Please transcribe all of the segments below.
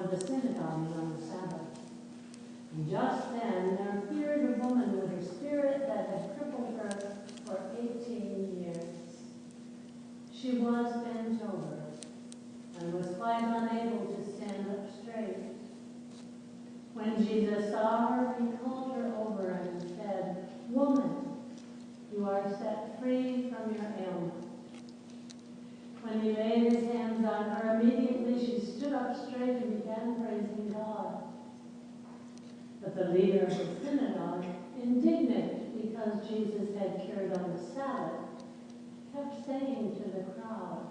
the synagogue on the Sabbath. And just then there appeared a woman with a spirit that had crippled her for 18 years. She was bent over and was quite unable to stand up straight. When Jesus saw her, he called her over and said, "Woman, you are set free from your ailment." When he laid his hands on her, immediately she stood up straight and began praising God. But the leader of the synagogue, indignant because Jesus had cured on the Sabbath, kept saying to the crowd,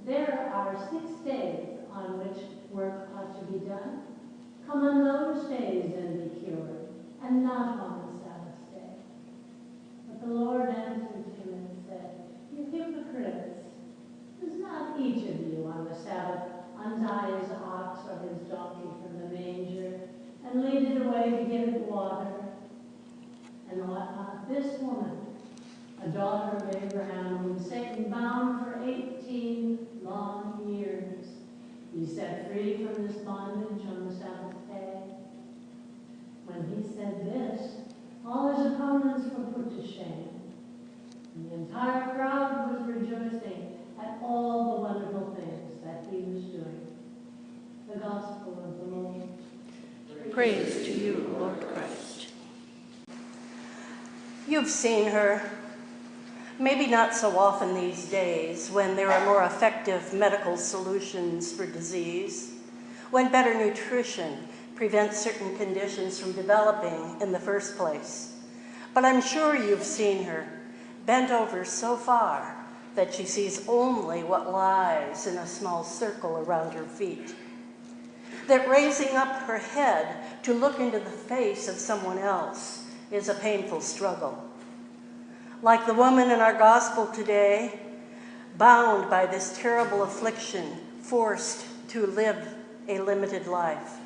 "There are 6 days on which work ought to be done. Come on those days and be cured, and not on the Sabbath day." But the Lord answered him and said, "You hypocrites, does not each of you on the Sabbath untie his ox or his donkey from the manger and lead it away to give it water? And ought not this woman, a daughter of Abraham, whom Satan bound for 18 long years, be set free from this bondage on the Sabbath day?" When he said this, all his opponents were put to shame. And the entire crowd was rejoicing at all the wonderful things that he was doing. The Gospel of the Lord. Praise to you, Lord Christ. You've seen her, maybe not so often these days when there are more effective medical solutions for disease, when better nutrition prevents certain conditions from developing in the first place. But I'm sure you've seen her bent over so far that she sees only what lies in a small circle around her feet. That raising up her head to look into the face of someone else is a painful struggle. Like the woman in our gospel today, bound by this terrible affliction, forced to live a limited life.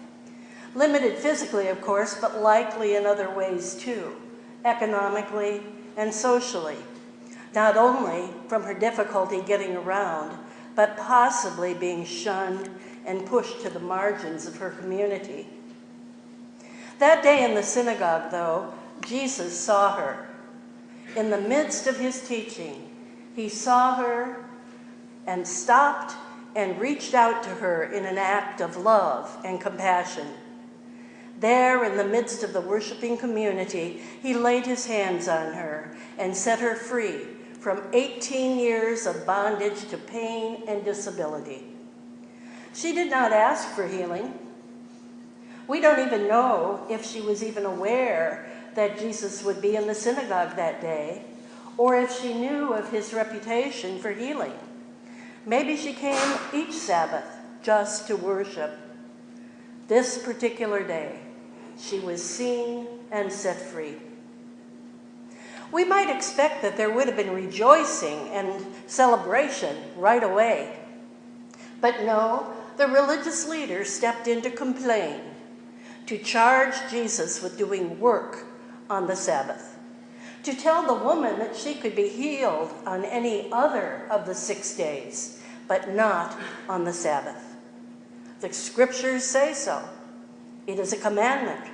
Limited physically, of course, but likely in other ways too, economically and socially. Not only from her difficulty getting around, but possibly being shunned and pushed to the margins of her community. That day in the synagogue, though, Jesus saw her. In the midst of his teaching, he saw her and stopped and reached out to her in an act of love and compassion. There, in the midst of the worshiping community, he laid his hands on her and set her free from 18 years of bondage to pain and disability. She did not ask for healing. We don't even know if she was even aware that Jesus would be in the synagogue that day, or if she knew of his reputation for healing. Maybe she came each Sabbath just to worship. This particular day, she was seen and set free. We might expect that there would have been rejoicing and celebration right away. But no, the religious leaders stepped in to complain, to charge Jesus with doing work on the Sabbath, to tell the woman that she could be healed on any other of the 6 days, but not on the Sabbath. The scriptures say so. It is a commandment.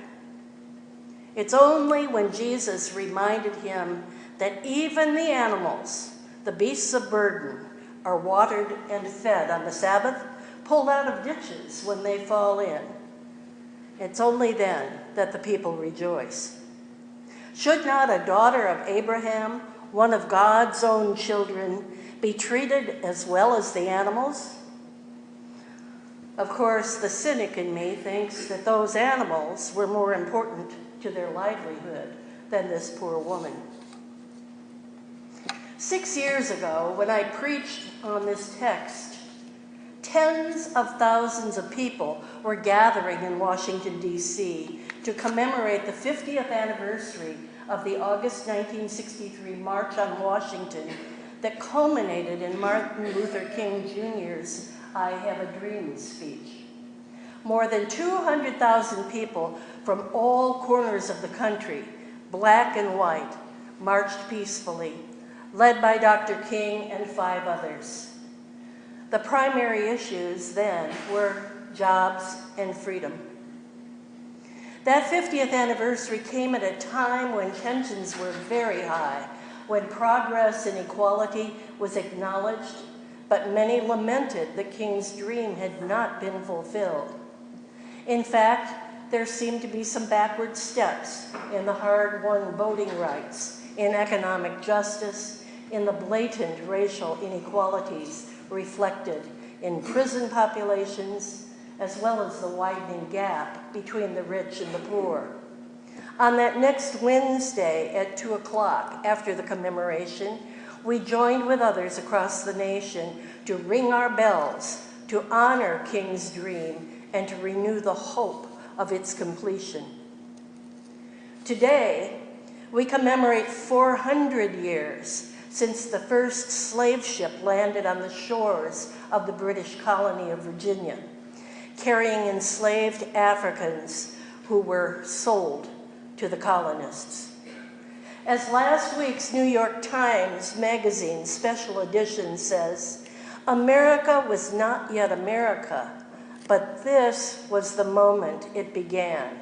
It's only when Jesus reminded him that even the animals, the beasts of burden, are watered and fed on the Sabbath, pulled out of ditches when they fall in. It's only then that the people rejoice. Should not a daughter of Abraham, one of God's own children, be treated as well as the animals? Of course, the cynic in me thinks that those animals were more important to their livelihood than this poor woman. 6 years ago, when I preached on this text, tens of thousands of people were gathering in Washington, D.C. to commemorate the 50th anniversary of the August 1963 March on Washington that culminated in Martin Luther King Jr.'s I Have a Dream speech. More than 200,000 people from all corners of the country, black and white, marched peacefully, led by Dr. King and 5 others. The primary issues then were jobs and freedom. That 50th anniversary came at a time when tensions were very high, when progress in equality was acknowledged, but many lamented the king's dream had not been fulfilled. In fact, there seemed to be some backward steps in the hard-won voting rights, in economic justice, in the blatant racial inequalities reflected in prison populations, as well as the widening gap between the rich and the poor. On that next Wednesday at 2 o'clock after the commemoration, we joined with others across the nation to ring our bells, to honor King's dream, and to renew the hope of its completion. Today, we commemorate 400 years since the first slave ship landed on the shores of the British colony of Virginia, carrying enslaved Africans who were sold to the colonists. As last week's New York Times Magazine special edition says, America was not yet America, but this was the moment it began.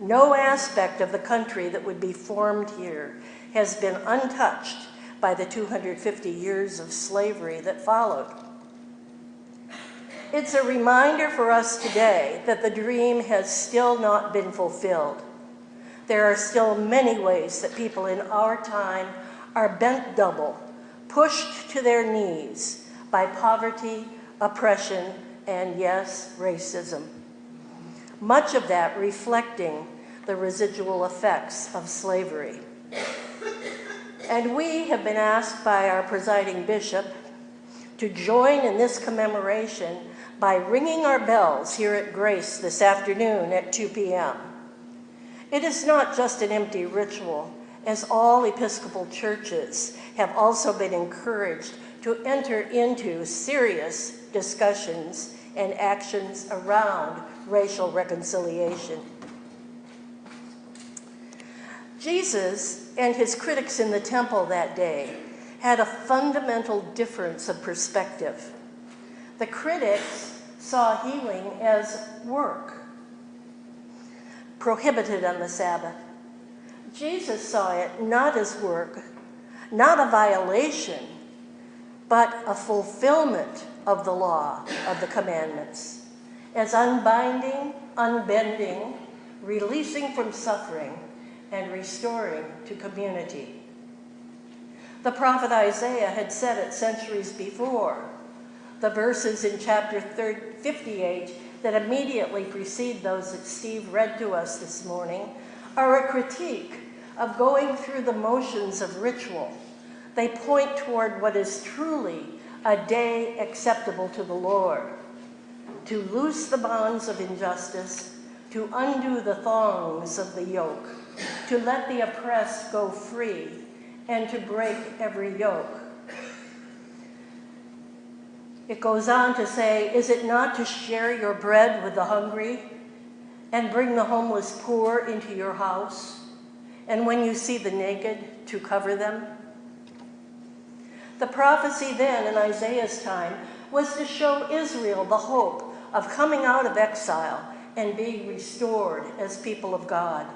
No aspect of the country that would be formed here has been untouched by the 250 years of slavery that followed. It's a reminder for us today that the dream has still not been fulfilled. There are still many ways that people in our time are bent double, pushed to their knees by poverty, oppression, and yes, racism. Much of that reflecting the residual effects of slavery. And we have been asked by our presiding bishop to join in this commemoration by ringing our bells here at Grace this afternoon at 2 p.m. It is not just an empty ritual, as all Episcopal churches have also been encouraged to enter into serious discussions and actions around racial reconciliation. Jesus and his critics in the temple that day had a fundamental difference of perspective. The critics saw healing as work, prohibited on the Sabbath. Jesus saw it not as work, not a violation, but a fulfillment of the law of the commandments, as unbinding, unbending, releasing from suffering, and restoring to community. The prophet Isaiah had said it centuries before. The verses in chapter 58 that immediately precede those that Steve read to us this morning are a critique of going through the motions of ritual. They point toward what is truly a day acceptable to the Lord, to loose the bonds of injustice, to undo the thongs of the yoke, to let the oppressed go free, and to break every yoke. It goes on to say, is it not to share your bread with the hungry and bring the homeless poor into your house, and when you see the naked, to cover them? The prophecy then in Isaiah's time was to show Israel the hope of coming out of exile and being restored as people of God.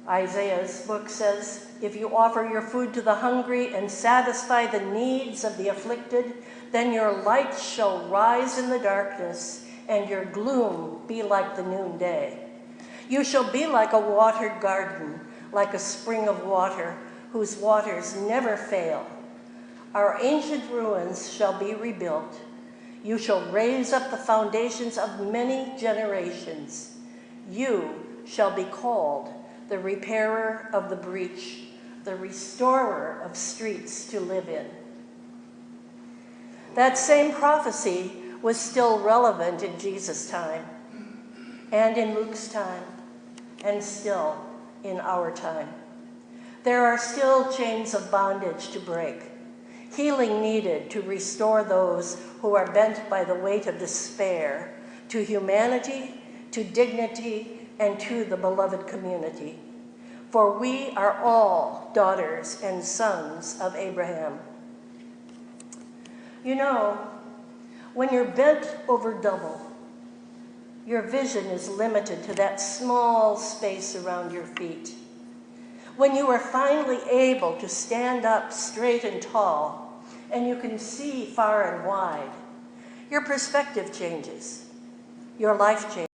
Isaiah's book says, if you offer your food to the hungry and satisfy the needs of the afflicted, then your light shall rise in the darkness, and your gloom be like the noonday. You shall be like a watered garden, like a spring of water, whose waters never fail. Our ancient ruins shall be rebuilt. You shall raise up the foundations of many generations. You shall be called the repairer of the breach, the restorer of streets to live in. That same prophecy was still relevant in Jesus' time, and in Luke's time, and still in our time. There are still chains of bondage to break, healing needed to restore those who are bent by the weight of despair to humanity, to dignity, and to the beloved community. For we are all daughters and sons of Abraham. You know, when you're bent over double, your vision is limited to that small space around your feet. When you are finally able to stand up straight and tall, and you can see far and wide, your perspective changes, your life changes.